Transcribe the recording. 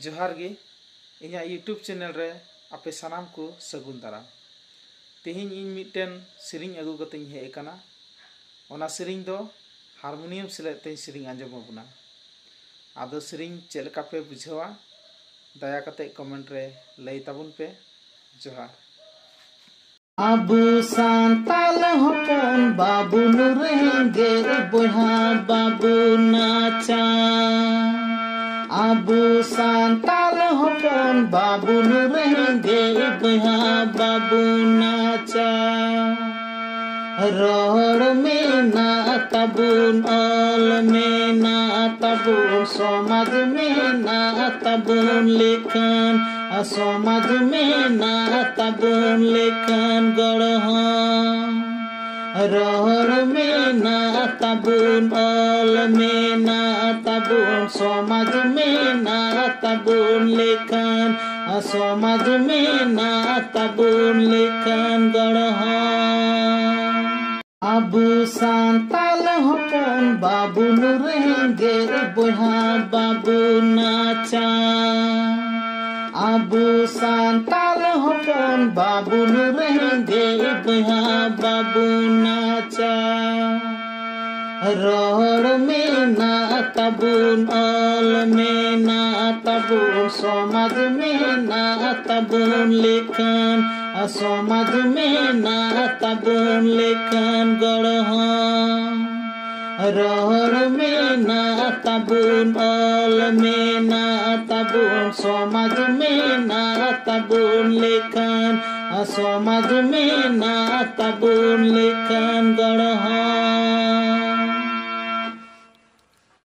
जोहार गे इन्या YouTube channel रे आपे सानाम को सगुन दाराम तेहिं इन मिटन सिरिंग अगु कतें हे एकाना ओना सिरिंग दो हारमोनियम सेलेते सिरिंग आंजम अबुना आदो सिरिंग चेलका पे बुझावा दया कते कमेंट रे लई ताबुन पे जोहार आबू सांताल हपन बाबू रेंगे बोहा बाबू नाचा आबू सांताल हपन बाबू रेंगे बोहा बाबू नाचा रोड में ना तबुन ऑल में ना तबुन समाज में ना तबुन लेखन समाज में ना तबुन लेखन गढ़ रोड में ना तबुन ऑल में ना तबुन समाज में ना तबुन लेखन समाज में ना तबुन लेखन गढ़ आबू सांताल हपन बाबू रेंगे बोहा बाबू नाचा आबू सांताल हपन बाबू रेंगे बोहा बाबू नाचा रोड में ना तबुन ऑल में ना तबुन समाज में ना तबुन लेखन समाज में ना तबुन लेखन गढ़ रोड में ना तबुन ऑल में ना तबुन समाज में ना तबुन लेखन समाज में ना तबुन लेखन गढ़